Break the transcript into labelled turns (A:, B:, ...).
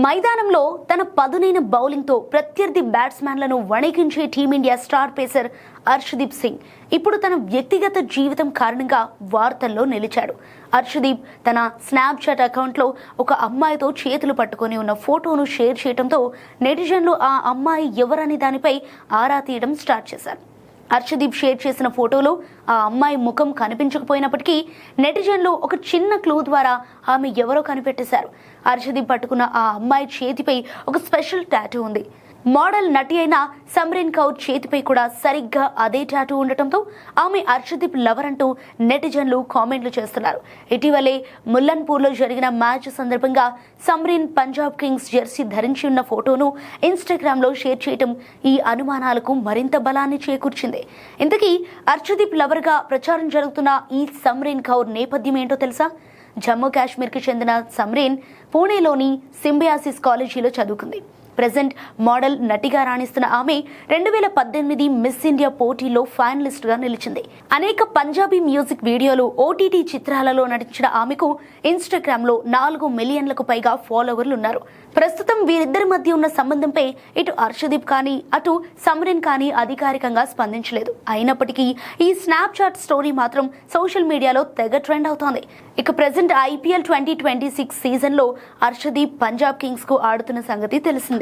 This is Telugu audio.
A: మైదానంలో తన పదునైన బౌలింగ్తో ప్రత్యర్థి బ్యాట్స్మెన్లను వణికించే team India star pacer Harshdeep Singh ఇప్పుడు తన వ్యక్తిగత జీవితం కారణంగా వార్తల్లో నిలిచాడు. హర్షదీప్ తన స్నాప్చాట్ అకౌంట్లో ఒక అమ్మాయితో చేతులు పట్టుకొని ఉన్న ఫోటోను షేర్ చేయడంతో నెటిజన్లు ఆ అమ్మాయి ఎవరనే దానిపై ఆరా తీయడం స్టార్ట్ చేశారు. హర్షదీప్ షేర్ చేసిన ఫోటోలో ఆ అమ్మాయి ముఖం కనిపించకపోయినప్పటికీ నెటిజన్లు ఒక చిన్న క్లూ ద్వారా ఆమె ఎవరో కనిపెట్టేశారు. హర్షదీప్ పట్టుకున్న ఆ అమ్మాయి చేతిపై ఒక స్పెషల్ టాటూ ఉంది. మోడల్ నటి అయిన సమ్రీన్ కౌర్ చేతిపై కూడా సరిగ్గా అదే టాటూ ఉండటంతో ఆమె హర్షదీప్ లవర్ అంటూ నెటిజన్లు కామెంట్లు చేస్తున్నారు. ఇటీవలే ముల్లన్పూర్లో జరిగిన మ్యాచ్ సందర్భంగా సమ్రీన్ పంజాబ్ కింగ్స్ జెర్సీ ధరించి ఉన్న ఫోటోను ఇన్స్టాగ్రామ్లో షేర్ చేయడం ఈ అనుమానాలకు మరింత బలాన్ని చేకూర్చింది. ఇంతకీ హర్షదీప్ లవర్గా ప్రచారం జరుగుతున్న ఈ సమ్రీన్ కౌర్ నేపథ్యం ఏంటో తెలుసా? జమ్మూ కాశ్మీర్కి చెందిన సమ్రీన్ పూణేలోని సింబయాసిస్ కాలేజీలో చదువుకుంది. ప్రెజెంట్ మోడల్ నటిగా రాణిస్తున్న ఆమె 2018 మిస్ ఇండియా పోటీలో ఫైనలిస్ట్ గా నిలిచింది. అనేక పంజాబీ మ్యూజిక్ వీడియోలు, ఓటీటీ చిత్రాలలో నటించిన ఆమెకు ఇన్స్టాగ్రామ్ లో 4 మిలియన్లకు పైగా ఫాలోవర్లు ఉన్నారు. ప్రస్తుతం వీరిద్దరి మధ్య ఉన్న సంబంధంపై ఇటు హర్షదీప్ కానీ అటు సమ్రీన్ కానీ అధికారికంగా స్పందించలేదు. అయినప్పటికీ ఈ స్నాప్చాట్ స్టోరీ మాత్రం సోషల్ మీడియాలో తెగ ట్రెండ్ అవుతోంది. ఇక ప్రెజెంట్ IPL 2026 సీజన్లో హర్షదీప్ పంజాబ్ కింగ్స్ కు ఆడుతున్న సంగతి తెలిసిందే.